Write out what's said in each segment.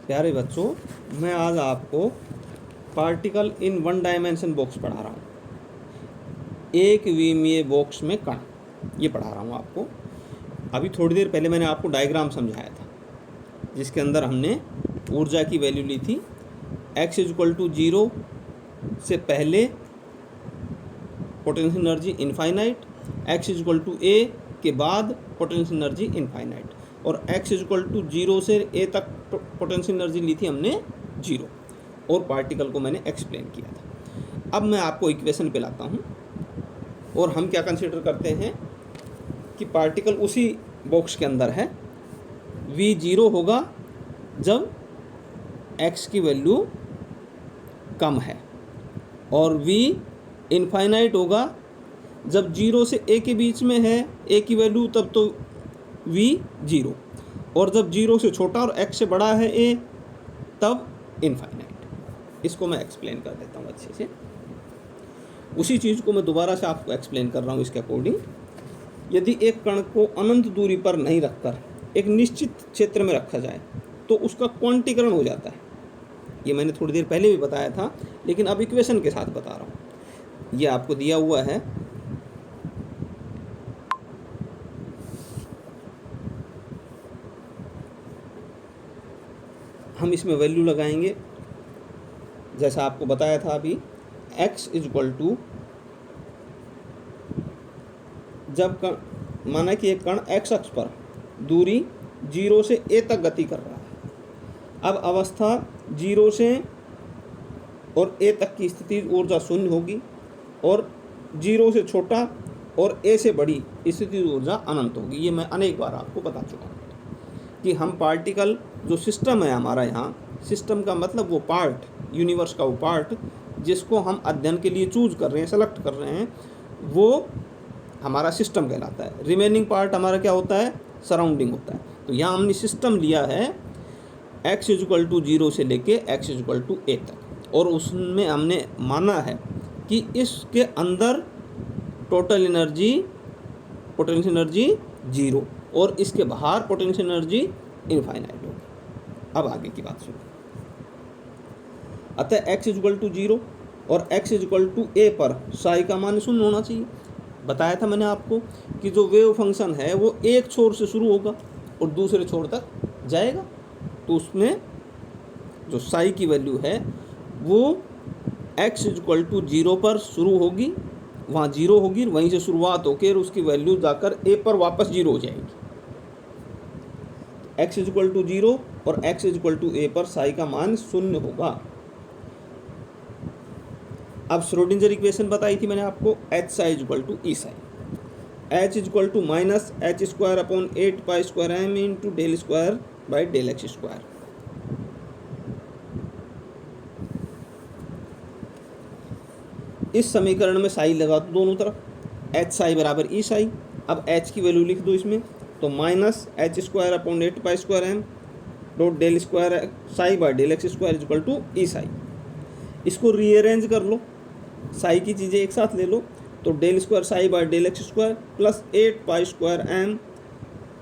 प्यारे बच्चों, मैं आज आपको particle in one dimension box पढ़ा रहा हूँ। एक विमीय बॉक्स में कण, ये पढ़ा रहा हूँ आपको। अभी थोड़ी देर पहले मैंने आपको डायग्राम समझाया था, जिसके अंदर हमने ऊर्जा की वैल्यू ली थी। x इक्वल टू 0 से पहले potential energy infinite, x equal to a के बाद पोटेंशियल एनर्जी इनफाइनाइट, और x इक्वल टू 0 से a तक पोटेंशियल एनर्जी ली थी हमने 0, और पार्टिकल को मैंने एक्सप्लेन किया था। अब मैं आपको इक्वेशन पे लाता हूँ, और हम क्या कंसीडर करते हैं कि पार्टिकल उसी बॉक्स के अंदर है। v 0 होगा जब x की वैल्यू कम है, और v इनफाइनाइट होगा जब 0 से a के बीच में है a की वैल्यू, तब तो v 0, और जब 0 से छोटा और x से बड़ा है a, तब इनफाइनाइट। इसको मैं एक्सप्लेन कर देता हूँ अच्छे से। उसी चीज़ को मैं दोबारा से आपको एक्सप्लेन कर रहा हूँ इसके अकॉर्डिंग। यदि एक कण को अनंत दूरी पर नहीं रखकर एक निश्चित क्षेत्र में रखा जाए तो उसका क्वांटीकरण हो जाता है। ये मैंने थोड़ी देर पहले भी बताया था, लेकिन अब इक्वेशन के साथ बता रहा हूँ। ये आपको दिया हुआ है, हम इसमें वैल्यू लगाएंगे जैसा आपको बताया था अभी। x इक्वल टू, जब कण, माना कि एक कण x अक्ष पर दूरी 0 से a तक गति कर रहा है। अब अवस्था 0 से और a तक की स्थिति ऊर्जा शून्य होगी, और 0 से छोटा और a से बड़ी स्थिति ऊर्जा अनंत होगी। ये मैं अनेक बार आपको बता चुका हूँ कि हम पार्टिकल जो सिस्टम है हमारा, यहाँ सिस्टम का मतलब वो पार्ट, यूनिवर्स का वो पार्ट जिसको हम अध्ययन के लिए चूज कर रहे हैं, सेलेक्ट कर रहे हैं, वो हमारा सिस्टम कहलाता है। रिमेनिंग पार्ट हमारा क्या होता है? सराउंडिंग होता है। तो यहाँ हमने सिस्टम लिया है x इक्वल टू 0 से लेके x इक्वल टू a तक, और उसमें हमने माना है कि इसके अंदर टोटल एनर्जी, पोटेंशियल एनर्जी 0, और इसके बाहर पोटेंशियल एनर्जी इनफाइनाइट होगी। अब आगे की बात सुनो। अतः x इक्वल टू 0 और x इक्वल टू a पर साई का मान शून्य होना चाहिए। बताया था मैंने आपको कि जो वेव फंक्शन है वो एक छोर से शुरू होगा और दूसरे छोर तक जाएगा, तो उसमें जो साई की वैल्यू है वो x इक्वल टू 0 पर शुरू होगी, वहाँ 0 होगी, वहीं से शुरुआत होकर उसकी वैल्यू जाकर a पर वापस 0 हो जाएगी। x इक्वल टू 0 और x इक्वल टू a पर साई का मान शून्य होगा। अब श्रोडिंजर इक्वेशन बताई थी मैंने आपको, H psi equal to E psi. H equal to minus h square upon 8 pi square m into del square by del x square. इस समीकरण में साई लगा दो दोनों तरफ, एच साई बराबर ई साई। अब एच की वैल्यू लिख दो इसमें, तो minus h square upon 8 pi square m dot del square psi by del x square equal to E psi. इसको रीअरेंज कर लो, साई की चीज़ें एक साथ ले लो, तो del square psi by del x square plus 8 pi square m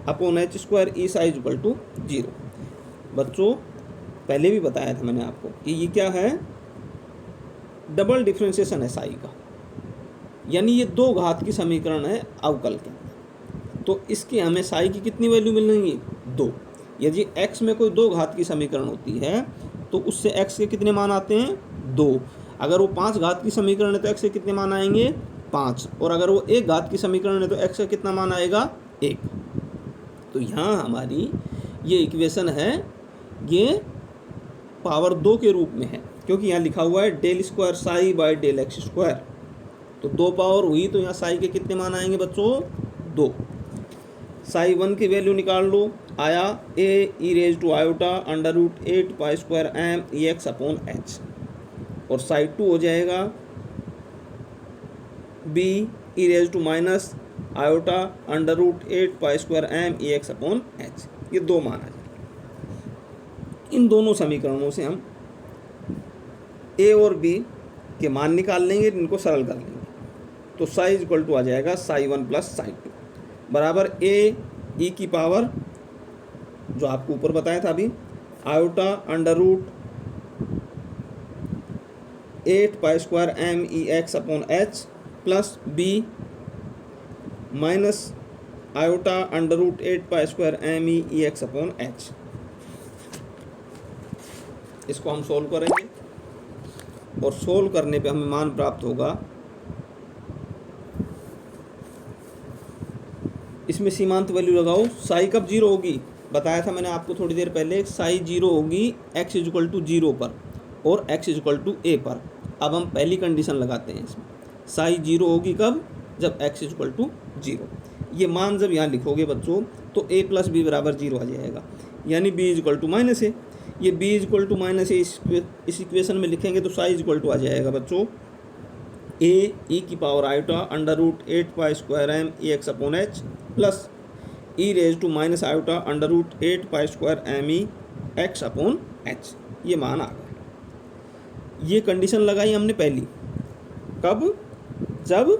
upon h square E psi equal to 0। बच्चों, पहले भी बताया था मैंने आपको कि ये क्या है? डबल डिफ्रेंशिएशन है साई का, यानी ये 2 घात की समीकरण है अवकल के। तो इसके हमें साई की कितनी वैल्यू मिलेंगी? 2। यदि x में कोई 2 घात की समीकरण होती है तो उससे x के कितने मान आते हैं? 2। अगर वो 5 घात की समीकरण है तो x के कितने मान आएंगे? 5। और अगर वो 1 घात की समीकरण है तो x का कितना मान आएगा? 1। तो यहाँ हमारी ये इक्वेशन है, ये पावर 2 के रूप में है, क्योंकि यहाँ लिखा हुआ है del square psi by del x square. तो 2 पावर हुई, तो यहाँ साई के कितने मान आएंगे बच्चों? 2। साई 1 की वैल्यू निकाल लो, आया a e raise to iota under root 8 pi square m E x upon h, और साई 2 हो जाएगा b e raise to minus iota under root 8 pi square m E x upon h. ये 2 मान आ जाएगा। इन दोनों समीकरणों से हम a और b के मान निकाल लेंगे, इनको सरल कर लेंगे, तो साई इक्वल टू आ जाएगा साई 1 प्लस साई 2 बराबर a ई की पावर, जो आपको ऊपर बताया था अभी, iota under root 8 pi square m E x upon h plus B minus iota under root 8 pi square m E x upon h. इसको हम सोल्व करेंगे और सोल्व करने पे हमें मान प्राप्त होगा, इसमें सीमांत वैल्यू लगाओ। साई कब जीरो होगी, बताया था मैंने आपको थोड़ी देर पहले, साई जीरो होगी x इक्वल टू 0 पर और x इक्वल टू a पर। अब हम पहली कंडीशन लगाते हैं इसमें, साई जीरो होगी कब, जब x इक्वल टू 0। ये मान जब यहाँ लिखोगे बच्चों तो a प्लस बी बराबर 0 आ जाएगा, यानी b इक्वल टू माइनस ए। ये b इक्वल टू माइनस ए इस इक्वेशन में लिखेंगे तो साई इक्वल टू आ जाएगा बच्चों a e की power iota under root 8 pi square m E x upon h plus e raise to minus iota under root 8 pi square m E x upon h. ये मान आ गया। ये कंडीशन लगाई हमने पहली, कब, जब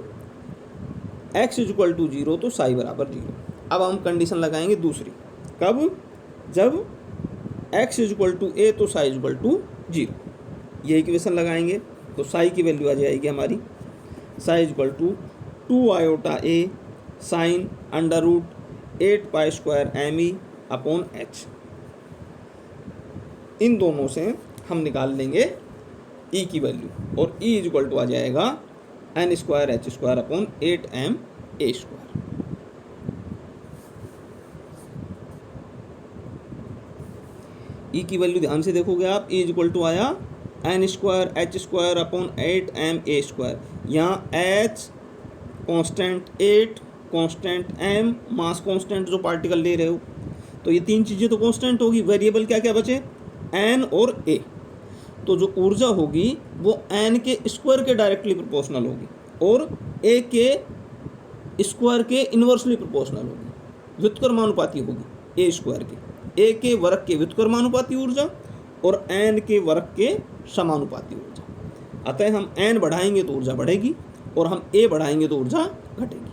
x इक्वल टू 0 तो साई बराबर 0। अब हम कंडीशन लगाएंगे दूसरी, कब, जब x इक्वल टू a तो साई इक्वल टू 0। ये इक्वेशन लगाएंगे तो साई की वैल्यू आ जाएगी हमारी, psi equal to 2 iota a sine under root 8 pi square m e upon h. इन दोनों से हम निकाल लेंगे e की वैल्यू और e इक्वल टू आ जाएगा n square H square upon 8m a square. e की वैल्यू ध्यान से देखोगे आप, e इक्वल टू आया n square H square upon 8m a square. यहाँ h constant 8 constant m mass constant जो पार्टिकल ले रहे हो, तो ये तीन चीज़ें तो कांस्टेंट होगी। वेरिएबल क्या क्या बचे, n और a। तो जो ऊर्जा होगी वो n के स्क्वायर के डायरेक्टली प्रोपोर्शनल होगी और a के स्क्वायर के इन्वर्सली प्रोपोर्शनल होगी, व्युत्क्रमानुपाती होगी a स्क्वायर के। a के वर्ग के व्युत्क्रमानुपाती ऊर्जा और n के वर्ग के समानुपाती ऊर्जा। अतः हम n बढ़ाएंगे तो ऊर्जा बढ़ेगी और हम a बढ़ाएंगे तो ऊर्जा घटेगी।